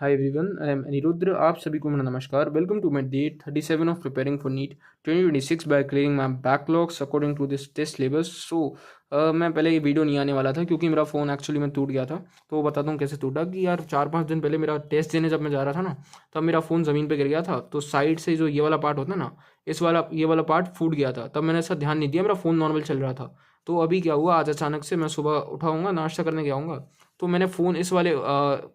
Hi everyone, I am Anirudh. आप सभी को मेरा नमस्कार। Welcome to my day 37 of preparing for NEET 2026 by clearing my backlogs according to this test syllabus. मैं पहले ये वीडियो नहीं आने वाला था क्योंकि मेरा फ़ोन एक्चुअली में टूट गया था। तो वो बताता हूँ कैसे टूटा कि यार 4-5 दिन पहले मेरा टेस्ट देने जब मैं जा रहा था ना, तब मेरा फ़ोन ज़मीन पे गिर गया था। तो साइड से जो ये वाला पार्ट होता है ना, ये वाला पार्ट फूट गया था। तब मैंने ऐसा ध्यान नहीं दिया, मेरा फ़ोन नॉर्मल चल रहा था। तो अभी क्या हुआ, आज अचानक से मैं सुबह उठाऊंगा, नाश्ता करने जाऊँगा, तो मैंने फ़ोन इस वाले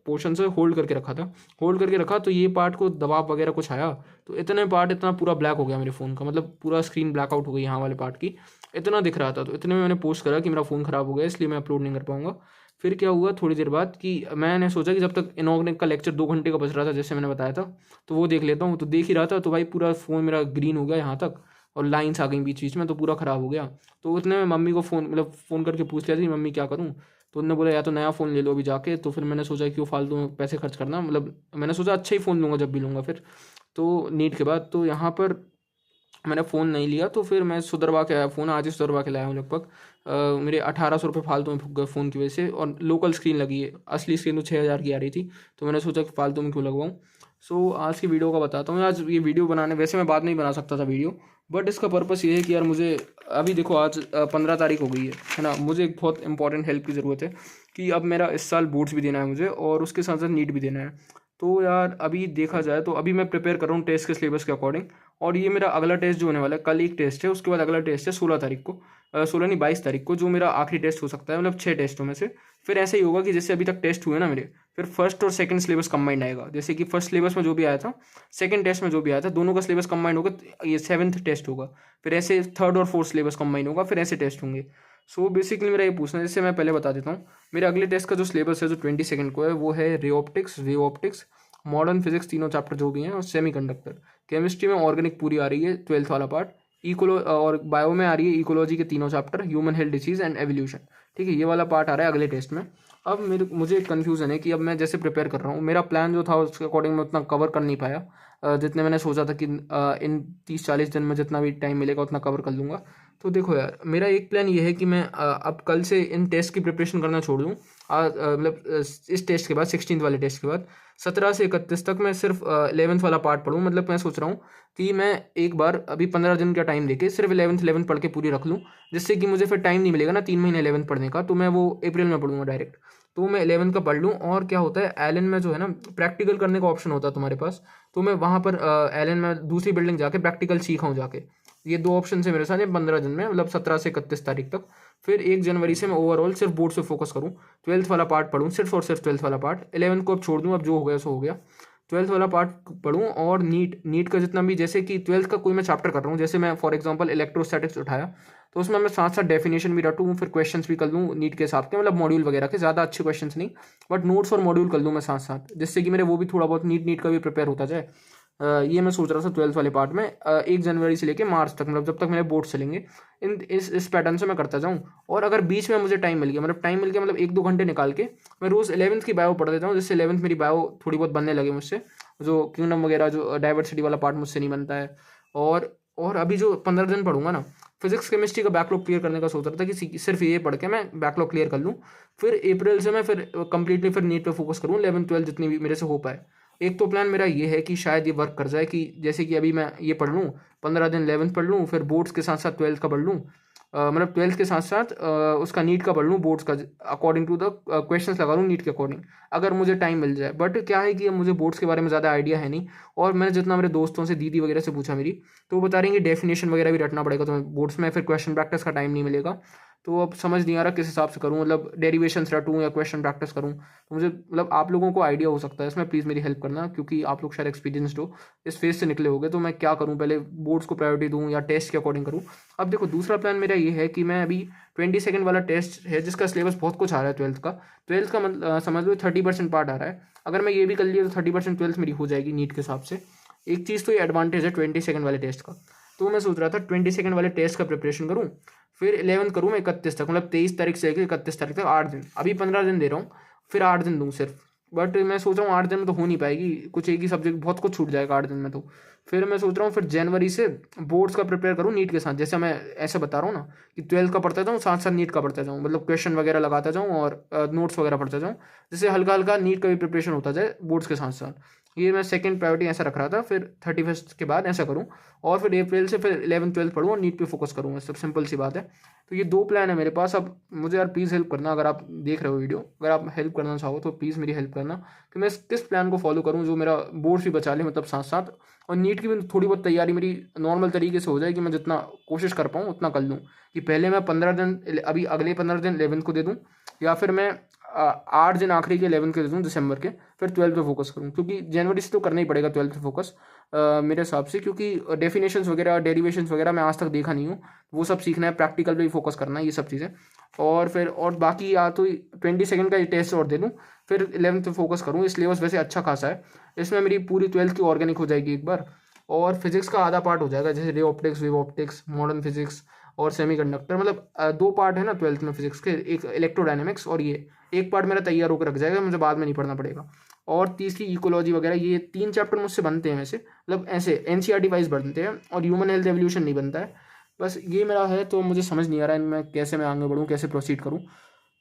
पोर्शन से होल्ड करके रखा था। होल्ड करके रखा तो ये पार्ट को दबाव वगैरह कुछ आया, तो इतना पूरा ब्लैक हो गया मेरे फ़ोन का, मतलब पूरा स्क्रीन ब्लैकआउट हो गई यहाँ वाले पार्ट की। इतना दिख रहा था, तो इतने में मैंने पोस्ट करा कि मेरा फ़ोन ख़राब हो गया, इसलिए मैं अपलोड नहीं कर पाऊंगा। फिर क्या हुआ, थोड़ी देर बाद कि मैंने सोचा कि जब तक इनऑर्गेनिक का लेक्चर 2 घंटे का बच रहा था, जैसे मैंने बताया था, तो वो देख लेता हूँ। तो देख ही रहा था, तो भाई पूरा फ़ोन मेरा ग्रीन हो गया यहाँ तक, और लाइन्स आ गई बीच बीच में, तो पूरा ख़राब हो गया। तो उतने में मम्मी को फ़ोन करके पूछ लिया थी, मम्मी क्या करूँ। तो उन्होंने बोला या तो नया फ़ोन ले लो अभी जाके। तो फिर मैंने सोचा क्यों फालतू में पैसे खर्च करना, मतलब मैंने सोचा अच्छा ही फ़ोन लूँगा जब भी लूँगा फिर। तो नीट के बाद तो यहाँ पर मैंने फ़ोन नहीं लिया, तो फिर मैं सुधरवा के आया फ़ोन, आज ही सुधरवा के लाया हूँ लगभग। मेरे 1800 रुपये फालतू में फूक गए फ़ोन की वजह से, और लोकल स्क्रीन लगी है, असली स्क्रीन तो 6000 की आ रही थी। तो मैंने सोचा कि फालतू में क्यों लगवाऊँ। आज की वीडियो का बताता हूँ। आज ये वीडियो बनाने, वैसे मैं बाद में ही बना सकता था वीडियो, बट इसका पर्पस ये है कि यार मुझे अभी देखो आज 15 तारीख हो गई है ना। मुझे एक बहुत इंपॉर्टेंट हेल्प की ज़रूरत है कि अब मेरा इस साल बोर्ड्स भी देना है मुझे, और उसके साथ साथ नीट भी देना है। तो यार अभी देखा जाए तो अभी मैं प्रिपेयर कर रहा हूँ टेस्ट के सिलेबस के अकॉर्डिंग। और ये मेरा अगला टेस्ट जो होने वाला है, कल एक टेस्ट है, उसके बाद अगला टेस्ट है 16 तारीख को, 16 नहीं 22 तारीख को, जो मेरा आखिरी टेस्ट हो सकता है, मतलब 6 टेस्टों में से। फिर ऐसे ही होगा कि जैसे अभी तक टेस्ट हुए ना मेरे, फिर फर्स्ट और सेकंड सिलेबस कंबाइंड आएगा। जैसे कि फर्स्ट सिलेबस में जो भी आया था, सेकंड टेस्ट में जो भी आया था, दोनों का सिलेबस कंबाइंड होगा, तो ये 7th टेस्ट होगा। फिर ऐसे थर्ड और फोर्थ सिलेबस कंबाइंड होगा, फिर ऐसे टेस्ट होंगे। बेसिकली मेरा ये पूछना है, जैसे मैं पहले बता देता हूँ। मेरे अगले टेस्ट का जो सिलेबस है, जो 22 को है, वो है ray optics, wave optics, modern physics, तीनों चैप्टर जो भी हैं, और सेमीकंडक्टर। केमिस्ट्री में ऑर्गेनिक पूरी आ रही है 12th वाला पार्ट। इकोलो और बायो में आ रही है इकोलॉजी के तीनों chapter, human health, disease and evolution. ठीक है, ये वाला पार्ट आ रहा है अगले टेस्ट में। अब मुझे एक कन्फ्यूज़न है कि अब मैं जैसे प्रिपेयर कर रहा हूँ, मेरा प्लान जो था उसके अकॉर्डिंग मैं उतना कवर कर नहीं पाया, जितने मैंने सोचा था कि इन 30-40 दिन में जितना भी टाइम मिलेगा उतना कवर कर लूँगा। तो देखो यार, मेरा एक प्लान ये है कि मैं अब कल से इन टेस्ट की प्रिपरेशन करना छोड़ दूँ। मतलब इस टेस्ट के बाद, 16th वाले टेस्ट के बाद 17 से 31 तक मैं सिर्फ 11th वाला पार्ट पढ़ूँ। मतलब मैं सोच रहा हूँ कि मैं एक बार अभी 15 दिन का टाइम लेके सिर्फ 11th पढ़ के पूरी रख लूँ, जिससे कि मुझे फिर टाइम नहीं मिलेगा ना 3 महीने 11th पढ़ने का, तो मैं वो अप्रैल में पढ़ूंगा डायरेक्ट। तो मैं 11th का पढ़ लूँ। और क्या होता है, एलन में जो है ना, प्रैक्टिकल करने का ऑप्शन होता है तुम्हारे पास। तो मैं वहाँ पर एलन में दूसरी बिल्डिंग जाके प्रैक्टिकल सीखा हूँ जाके। ये दो ऑप्शन है मेरे साथ, ये 15 दिन में, मतलब 17 से 31 तारीख तक। फिर 1 जनवरी से मैं ओवरऑल सिर्फ बोर्ड से फोकस करूँ, 12th वाला पार्ट पढ़ूँ सिर्फ और सिर्फ 12th वाला पार्ट। 11th को अब छोड़ दूँ, अब जो हो गया सो हो गया। 12th वाला पार्ट पढ़ूँ, और नीट का जितना भी, जैसे कि 12th का कोई मैं चैप्टर कर रहा हूँ, जैसे मैं फॉर एग्जांपल इलेक्ट्रोस्टैटिक्स उठाया, तो उसमें मैं साथ साथ डेफिनेशन भी रटूँ, फिर क्वेश्चंस भी कर लूँ नीट के हिसाब के, मतलब मॉड्यूल वगैरह के, ज़्यादा अच्छे क्वेश्चंस नहीं, बट नोट्स और मॉड्यूल कर लूँ मैं साथ साथ, जिससे कि मेरे वो भी थोड़ा बहुत नीट का भी प्रिपेयर होता जाए। ये मैं सोच रहा था 12th वाले पार्ट में 1 जनवरी से लेके मार्च तक, मतलब जब तक मेरे बोर्ड चलेंगे, इस पैटर्न से मैं करता जाऊँ। और अगर बीच में मुझे टाइम मिल गया, मतलब 1-2 घंटे निकाल के मैं रोज़ 11th की बायो पढ़ देता हूँ, जिससे 11th मेरी बायो थोड़ी बहुत बनने लगे मुझसे, जो किंगडम वगैरह, जो डाइवर्सिटी वाला पार्ट मुझसे नहीं बनता है। और अभी जो 15 दिन पढ़ूंगा ना, फिजिक्स केमिस्ट्री का बैकलॉग क्लियर करने का सोच रहा था कि सिर्फ ये पढ़ के मैं बैकलॉग क्लियर कर लूँ। फिर अप्रैल से मैं फिर कंप्लीटली फिर नीट पे फोकस करूँ, 11th 12th जितनी भी मेरे से हो पाए। एक तो प्लान मेरा ये है कि शायद ये वर्क कर जाए, कि जैसे कि अभी मैं ये पढ़ लूँ, 15 दिन 11th पढ़ लूँ, फिर बोर्ड्स के साथ साथ 12th का पढ़ लूँ, मतलब 12th के साथ साथ उसका नीट का पढ़ लूँ, बोर्ड्स का अकॉर्डिंग टू द क्वेश्चंस लगा लूँ नीट के अकॉर्डिंग, अगर मुझे टाइम मिल जाए। बट क्या है कि अब मुझे बोर्ड्स के बारे में ज़्यादा आइडिया है नहीं, और मैंने जितना मेरे दोस्तों से, दीदी वगैरह से पूछा मेरी, तो वो बता रही हैं कि डेफिनेशन वगैरह भी रटना पड़ेगा तुम्हें बोर्ड्स में, फिर क्वेश्चन प्रैक्टिस का टाइम नहीं मिलेगा। तो अब समझ नहीं आ रहा किस हिसाब से करूँ, मतलब डेरिवेशंस रटूँ या क्वेश्चन प्रैक्टिस करूँ। तो मुझे, मतलब आप लोगों को आइडिया हो सकता है इसमें, प्लीज़ मेरी हेल्प करना, क्योंकि आप लोग शायद एक्सपीरियंसड हो, इस फेज से निकले होगे। तो मैं क्या करूँ, पहले बोर्ड्स को प्रायोरिटी दूँ या टेस्ट के अकॉर्डिंग करूँ। अब देखो, दूसरा प्लान मेरा ये है कि मैं अभी 22 वाला टेस्ट है, जिसका सिलेबस बहुत कुछ आ रहा है 12th का मतलब समझ लो 30% पार्ट आ रहा है। अगर मैं ये भी कर लिया तो 30% 12th मेरी हो जाएगी नीट के हिसाब से। एक चीज़ तो ये एडवांटेज है 22 वाले टेस्ट का। तो मैं सोच रहा था 22 वाले टेस्ट का प्रिपरेशन करूँ, फिर 11th करूँ मैं 31 तक, मतलब 23 तारीख से लेकर 31 तारीख तक 8 दिन, अभी 15 दिन दे रहा हूँ, फिर 8 दिन दूँ सिर्फ। बट मैं सोच रहा हूँ 8 दिन में तो हो नहीं पाएगी, कुछ एक ही सब्जेक्ट बहुत कुछ छूट जाएगा 8 दिन में। तो फिर मैं सोच रहा हूँ फिर जनवरी से बोर्ड्स का प्रिपेयर करूँ नीट के साथ, जैसे मैं ऐसे बता रहा हूँ ना कि 12th का पढ़ता जाऊँ साथ साथ नीट का पढ़ता जाऊँ, मतलब क्वेश्चन वगैरह लगाता जाऊँ और नोट्स वगैरह पढ़ता जाऊँ, जिससे हल्का हल्का नीट का भी प्रिपरेशन होता जाए बोर्ड्स के साथ साथ। ये मैं सेकंड प्रायोरिटी ऐसा रख रहा था, फिर 31st के बाद ऐसा करूँ, और फिर अप्रैल से फिर 11th-12th पढ़ूँ और नीट पे फोकस करूँ, सब सिंपल सी बात है। तो ये 2 प्लान है मेरे पास। अब मुझे यार प्लीज़ हेल्प करना, अगर आप देख रहे हो वीडियो, अगर आप हेल्प करना चाहो तो प्लीज़ मेरी हेल्प करना कि मैं किस प्लान को फॉलो करूँ जो मेरा बोर्ड्स भी बचा ले, मतलब साथ साथ, और नीट की भी थोड़ी बहुत तैयारी मेरी नॉर्मल तरीके से हो जाए कि मैं जितना कोशिश कर पाऊँ उतना कर लूँ। कि पहले मैं 15 दिन, अभी अगले 15 दिन 11th को दे दूँ, या फिर मैं 8 दिन आखिरी के 11th के दे दूँ दिसंबर के, फिर 12th पे फोकस करूँ, क्योंकि जनवरी से तो करना ही पड़ेगा 12th पे फोकस मेरे हिसाब से, क्योंकि डेफिनेशंस वगैरह डेरिवेशंस वगैरह मैं आज तक देखा नहीं हूँ, वो सब सीखना है, प्रैक्टिकल पे भी फोकस करना है, ये सब चीज़ें। और फिर और बाकी या तो 22 का टेस्ट और दे दूँ, फिर 11th पे फोकस करूँ। ये सिलेबस वैसे अच्छा खासा है, इसमें मेरी पूरी 12th की ऑर्गेनिक हो जाएगी एक बार, और फिजिक्स का आधा पार्ट हो जाएगा, जैसे ray optics, wave optics, modern physics और सेमीकंडक्टर, मतलब 2 पार्ट है ना 12th में फिजिक्स के, एक इलेक्ट्रोडायनेमिक्स, और ये एक पार्ट मेरा तैयार होकर रख जाएगा, मुझे बाद में नहीं पढ़ना पड़ेगा। और तीसरी इकोलॉजी वगैरह, ये 3 चैप्टर मुझसे बनते हैं वैसे, मतलब ऐसे एनसीईआरटी वाइज बनते हैं, और ह्यूमन हेल्थ एवोल्यूशन नहीं बनता है। बस ये मेरा है, तो मुझे समझ नहीं आ रहा है मैं कैसे मैं आगे बढ़ूँ, कैसे प्रोसीड करूँ।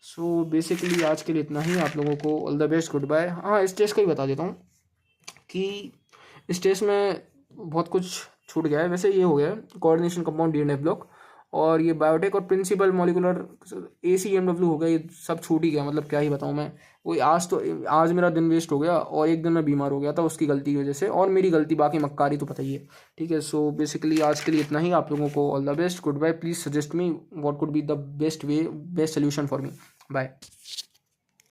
सो बेसिकली आज के लिए इतना ही। आप लोगों को all the best, goodbye. हाँ, इस टेस्ट का ही बता देता हूँ कि इस टेस्ट में बहुत कुछ छूट गया है, वैसे ये हो गया है कोऑर्डिनेशन कंपाउंड डीएनए ब्लॉक, और ये बायोटेक और प्रिंसिपल मॉलिकुलर ACMW हो गया, ये सब छूट ही गया, मतलब क्या ही बताऊँ मैं। वही आज मेरा दिन वेस्ट हो गया, और एक दिन मैं बीमार हो गया था उसकी गलती की वजह से, और मेरी गलती, बाकी मक्कारी तो पता ही है। ठीक है, सो बेसिकली आज के लिए इतना ही। आप लोगों को all the best, goodbye. Please suggest me what could be the best solution for me. Bye.